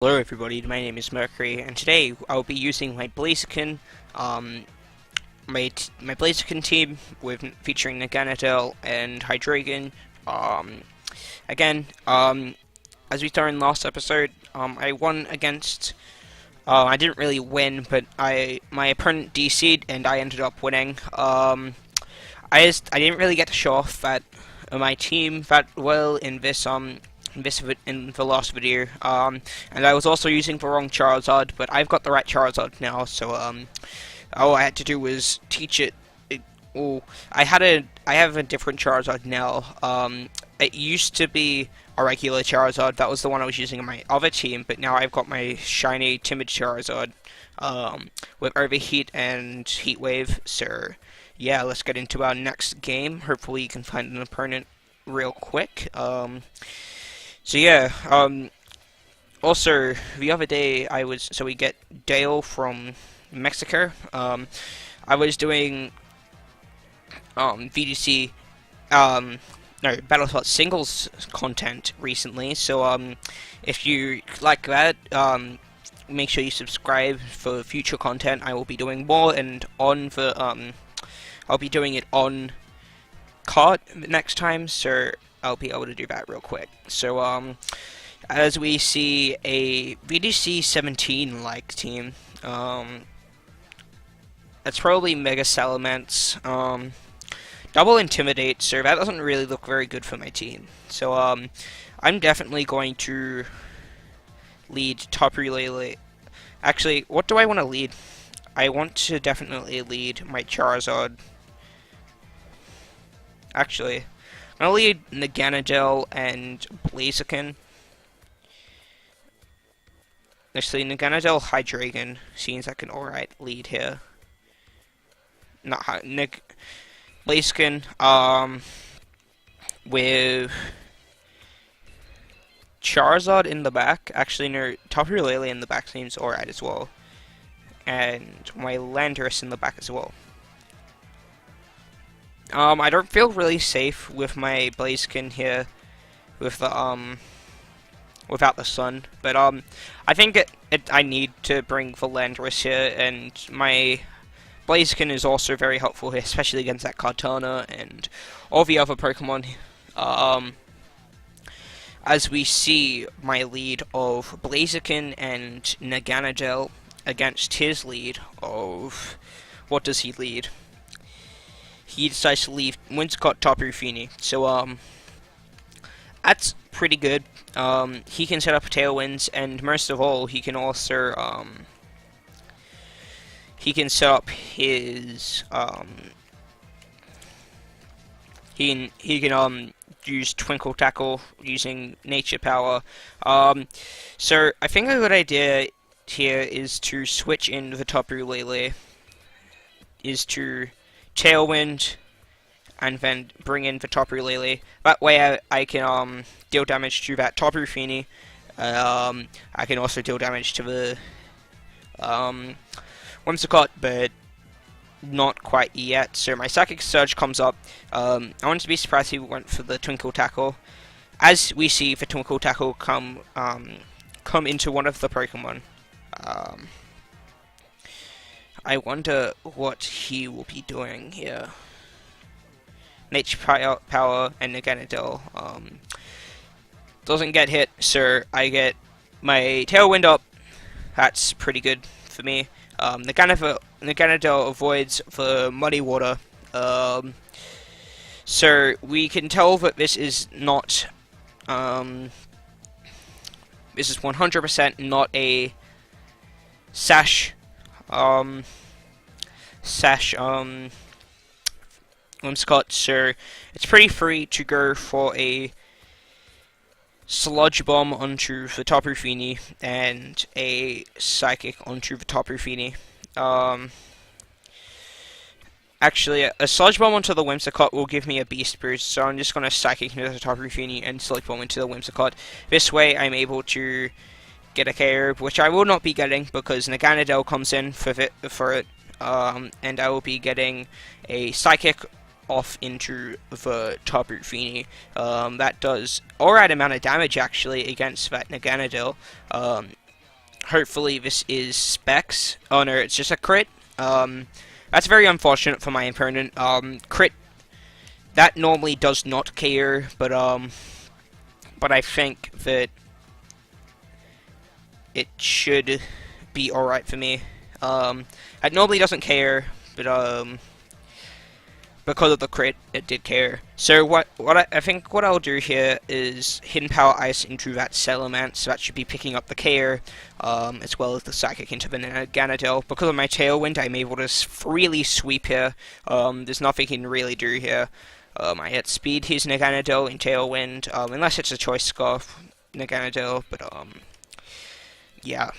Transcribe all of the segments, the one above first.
Hello everybody, my name is Mercury, and today I'll be using my Blaziken, my Blaziken team featuring Naganadel and Hydreigon. Again, as we saw in last episode, I won against. I didn't really win, but my opponent DC'd and I ended up winning. I didn't really get to show off that my team that well in the last video, and I was also using the wrong Charizard, but I've got the right Charizard now, so all I had to do was teach it. I have a different Charizard now. It used to be a regular Charizard. That was the one I was using in my other team, but now I've got my shiny timid Charizard, with Overheat and Heat Wave. So yeah, let's get into our next game. Hopefully you can find an opponent real quick. So yeah, also, the other day we get Dale from Mexico. I was doing, VGC, no, Battlespot singles content recently, so, if you like that, make sure you subscribe for future content. I will be doing more, and I'll be doing it on card next time, so I'll be able to do that real quick. So, as we see a VGC 17-like team, that's probably Mega Salamence, Double Intimidate, so that doesn't really look very good for my team. So, I'm definitely going to lead Tapu Lele. Actually, what do I want to lead? I want to definitely lead my Charizard. Actually, I'll lead Naganadel and Blaziken. Actually, Naganadel Hydreigon seems like an alright lead here. Not Blaziken, with Charizard in the back. Actually, no, Tapu Lele in the back seems alright as well. And my Landorus in the back as well. I don't feel really safe with my Blaziken here, with the, without the sun, but, I think I need to bring the Landorus here, and my Blaziken is also very helpful here, especially against that Kartana and all the other Pokemon. As we see my lead of Blaziken and Naganadel against his lead of, what does he lead? He decides to leave Whimsicott, Tapu Fini. So, that's pretty good. He can set up Tailwinds, and most of all, he can also, he can set up his, he can, use Twinkle Tackle using Nature Power. So, I think a good idea here is to switch in the Tapu Lele, is to Tailwind, and then bring in the Tapu Lele. That way I can deal damage to that Tapu Fini. I can also deal damage to the Whimsicott, but not quite yet. So my Psychic Surge comes up. I wouldn't be surprised if he went for the Twinkle Tackle. As we see the Twinkle Tackle come into one of the Pokemon. I wonder what he will be doing here. Nature Power and Naganadel doesn't get hit, so I get my Tailwind up. That's pretty good for me. Naganadel avoids the Muddy Water. So we can tell that this is not. This is 100% not a Sash. Whimsicott, so it's pretty free to go for a Sludge Bomb onto the Tapu Fini and a Psychic onto the Tapu Fini. Actually, a Sludge Bomb onto the Whimsicott will give me a Beast Boost, so I'm just going to Psychic into the Tapu Fini and Sludge Bomb into the Whimsicott. This way I'm able to get a KO, which I will not be getting because Naganadel comes in for it, and I will be getting a Psychic off into the Tapu Fini. That does alright amount of damage actually against that Naganadel. hopefully this is specs. Oh no, it's just a crit. That's very unfortunate for my opponent. Crit, that normally does not KO, but I think that it should be alright for me. It normally doesn't KO, but because of the crit, it did KO. So I think what I'll do here is Hidden Power Ice into that Salamence, so that should be picking up the KO, as well as the Psychic into the Naganadel. Because of my Tailwind, I'm able to freely sweep here. There's nothing he can really do here. I hit speed his Naganadel in Tailwind, unless it's a Choice Scarf Naganadel, but yeah.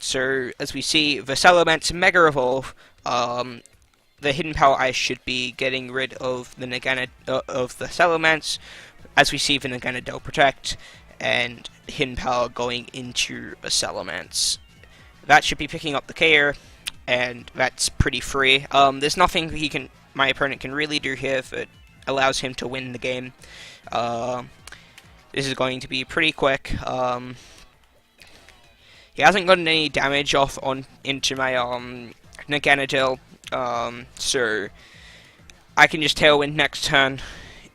So as we see, the Salamence Mega Evolve, the Hidden Power Ice should be getting rid of the of the Salamence, as we see the Naganadel Protect, and Hidden Power going into a Salamence. That should be picking up the KO, and that's pretty free. There's nothing my opponent can really do here that allows him to win the game. This is going to be pretty quick. He hasn't gotten any damage off into my Naganadel. So I can just Tailwind next turn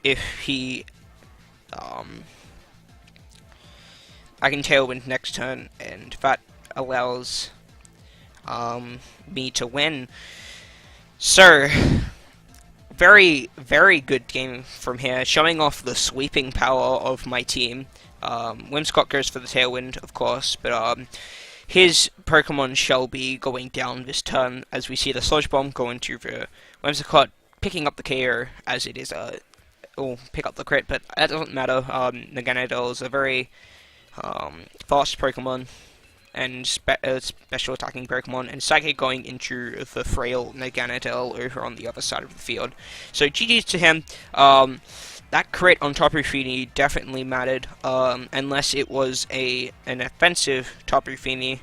if he, I can Tailwind next turn, and that allows, me to win. So, very, very good game from here, showing off the sweeping power of my team. Whimsicott goes for the Tailwind, of course, but, his Pokemon shall be going down this turn, as we see the Sludge Bomb go into the Whimsicott, picking up the KO, as it is pick up the crit, but that doesn't matter. Naganadel is a very fast Pokemon, and special attacking Pokemon, and Psychic going into the frail Naganadel over on the other side of the field. So GG's to him. That crit on Tapu Fini definitely mattered, unless it was an offensive Tapu Fini,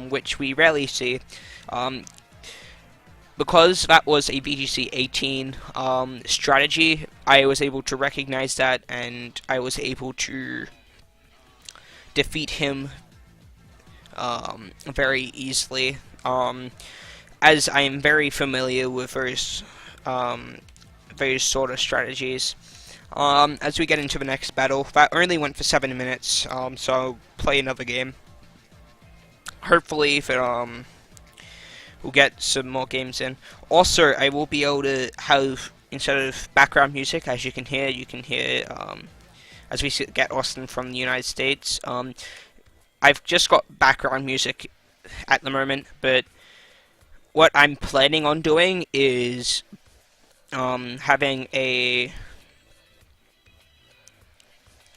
which we rarely see. Because that was a VGC 18 strategy, I was able to recognize that, and I was able to defeat him very easily, as I am very familiar with those sort of strategies. As we get into the next battle, that only went for 7 minutes, so I'll play another game. Hopefully, we'll get some more games in. Also, I will be able to have, instead of background music, as you can hear, as we get Austin from the United States, I've just got background music at the moment, but what I'm planning on doing is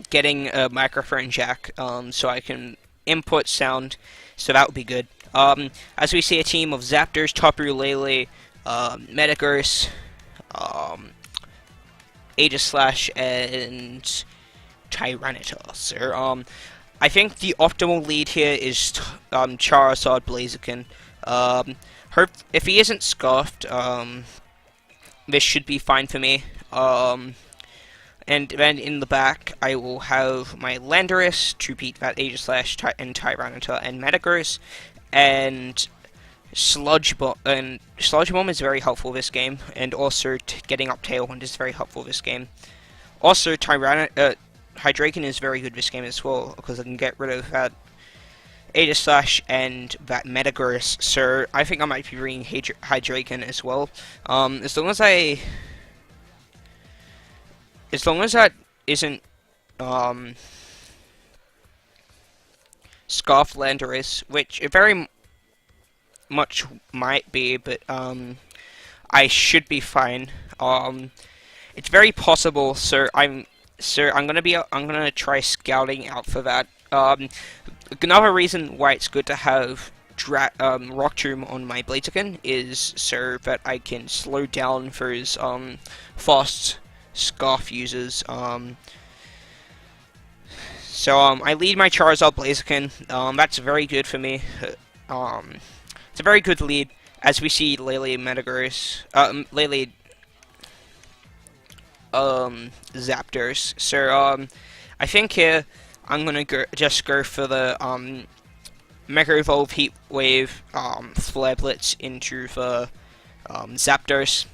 getting a microphone jack, so I can input sound, so that would be good. As we see a team of Zapdos, Tapu Lele, Metagross, Aegislash, and Tyranitar. So, I think the optimal lead here is Charizard Blaziken. If he isn't scarfed, this should be fine for me. And then in the back, I will have my Landorus to beat that Aegislash and Tyranitar and Metagross, and Sludge Bomb. And Sludge Bomb is very helpful this game, and also getting up Tailwind is very helpful this game. Also, Hydreigon is very good this game as well, because I can get rid of that Aegislash and that Metagross, so I think I might be bringing Hydreigon as well. As long as that isn't Scarf Landorus, which it very much might be, but I should be fine. It's very possible, I'm gonna try scouting out for that. Another reason why it's good to have Rock Tomb on my Blaziken is so that I can slow down those fast Scarf users. So I lead my Charizard Blaziken. That's very good for me. It's a very good lead, as we see Lele Metagross, Lele Zapdos. So I think here I'm gonna just go for the Mega Evolve Heat Wave Flare Blitz into the Zapdos.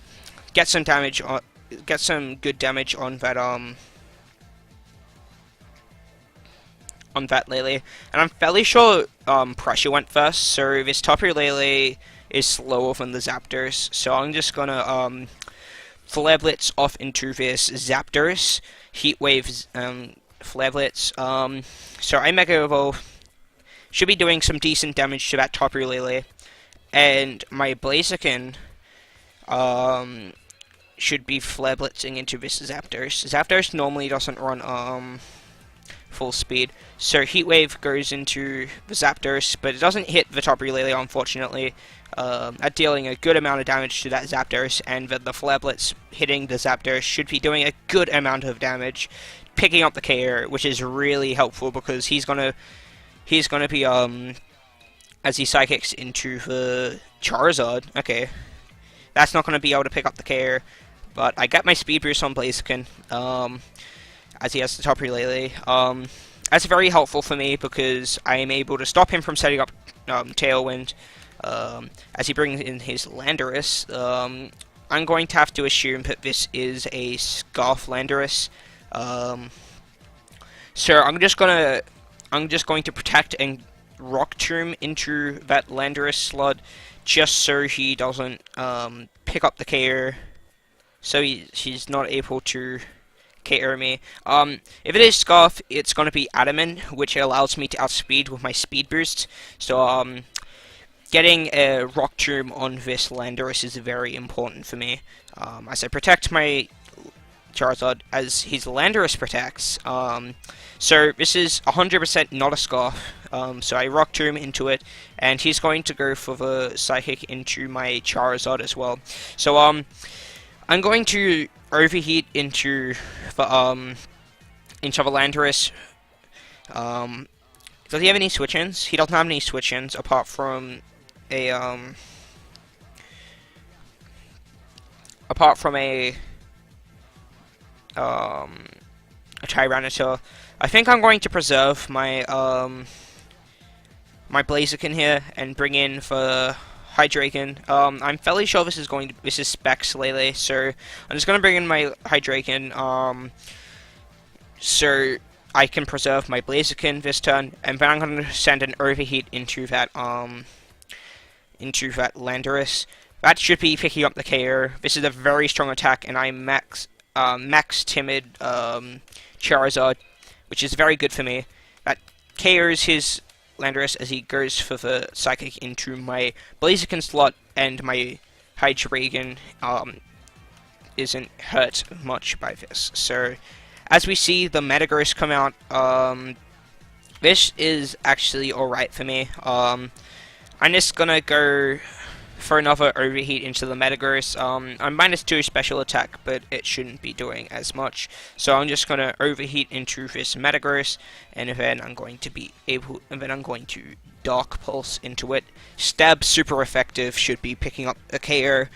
Get some damage on, get some good damage on that Lele, and I'm fairly sure Pressure went first, so this Tapu Lele is slower than the Zapdos, so I'm just gonna Flare Blitz off into this Zapdos, Heat Wave Flare Blitz, so I Mega Evolve, should be doing some decent damage to that Tapu Lele, and my Blaziken should be Flare Blitzing into this Zapdos. Zapdos normally doesn't run full speed, so Heat Wave goes into the Zapdos, but it doesn't hit the Tapu Lele, unfortunately, at dealing a good amount of damage to that Zapdos, and the Flare Blitz hitting the Zapdos should be doing a good amount of damage, picking up the KO, which is really helpful because he's gonna be as he Psychics into the Charizard. Okay, that's not gonna be able to pick up the KO, but I got my Speed Boost on Blaziken. As he has the Tapu Lele. That's very helpful for me because I am able to stop him from setting up Tailwind as he brings in his Landorus. I'm going to have to assume that this is a Scarf Landorus. So I'm just going to protect and Rock Tomb into that Landorus slot just so he doesn't pick up the KO. So he's not able to KO me. If it is Scarf, it's going to be Adamant, which allows me to outspeed with my Speed Boost. So, getting a Rock Tomb on this Landorus is very important for me, as I protect my Charizard as his Landorus protects. So this is 100% not a Scarf. So I Rock Tomb into it, and he's going to go for the Psychic into my Charizard as well. So, I'm going to Overheat into the Landorus. Does he have any switch-ins? He doesn't have any switch-ins apart from a Tyranitar. I think I'm going to preserve my my Blaziken here and bring in for Hydreigon. I'm fairly sure this is Specs Lele, so I'm just gonna bring in my Hydreigon, so I can preserve my Blaziken this turn, and then I'm gonna send an Overheat into that Landorus. That should be picking up the KO. This is a very strong attack, and I max Timid Charizard, which is very good for me. That KOs his Landorus as he goes for the Psychic into my Blaziken slot, and my Hydreigon isn't hurt much by this. So, as we see the Metagross come out, this is actually alright for me. I'm just gonna go for another Overheat into the Metagross. I'm -2 special attack, but it shouldn't be doing as much. So I'm just gonna Overheat into this Metagross, and then I'm going to Dark Pulse into it. Stab, super effective, should be picking up a KO.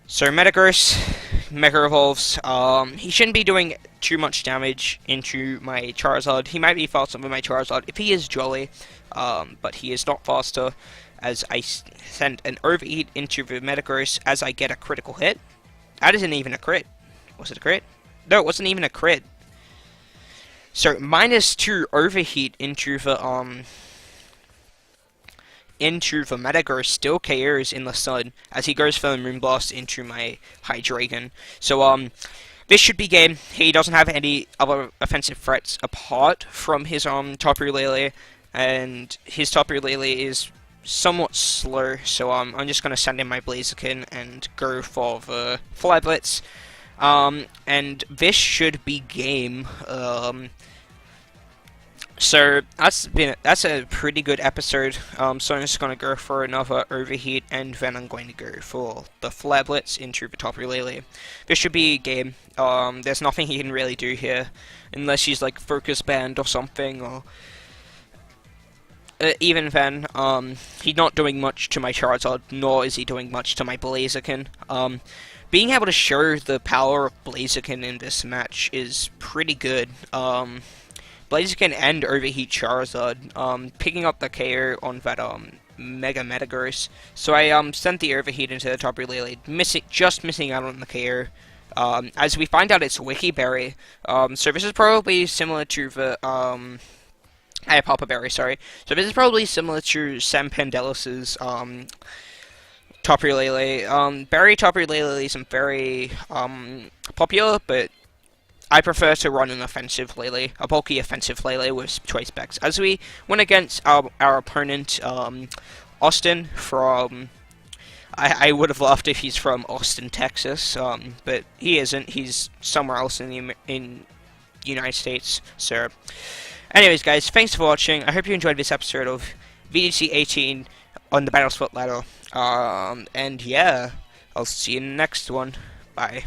So Metagross Mega Evolves. He shouldn't be doing too much damage into my Charizard. He might be faster than my Charizard if he is Jolly, but he is not faster, as I send an Overheat into the Metagross as I get a critical hit. That isn't even a crit. Was it a crit? No, it wasn't even a crit. So, -2 Overheat into the Metagross still KOs in the sun as he goes for the Moonblast into my Hydreigon. So, this should be game. He doesn't have any other offensive threats apart from his Tapu Lele, and his Tapu Lele is somewhat slow, so I'm just going to send in my Blaziken and go for the Fly Blitz, and this should be game. So that's a pretty good episode. So I'm just going to go for another Overheat, and then I'm going to go for the Flare Blitz into the Tapu Lele. This should be game. There's nothing he can really do here, unless he's like Focus Band or something, or even then, he's not doing much to my Charizard, nor is he doing much to my Blaziken. Being able to show the power of Blaziken in this match is pretty good, Blaziken and Overheat Charizard, picking up the KO on that Mega Metagross. So I sent the Overheat into the Tapu Lele, just missing out on the KO. As we find out, it's Wiki Berry. So this is probably similar to the Papa Berry. Sorry. So this is probably similar to Sam Pandelis's Tapu Lele. Berry Tapu Lele isn't very popular, but I prefer to run an offensive Lele, a bulky offensive Lele with choice specs. As we went against our opponent, Austin from... I would have laughed if he's from Austin, Texas, but he isn't. He's somewhere else in the United States. So, anyways, guys, thanks for watching. I hope you enjoyed this episode of VGC 18 on the Battlespot ladder. And yeah, I'll see you in the next one. Bye.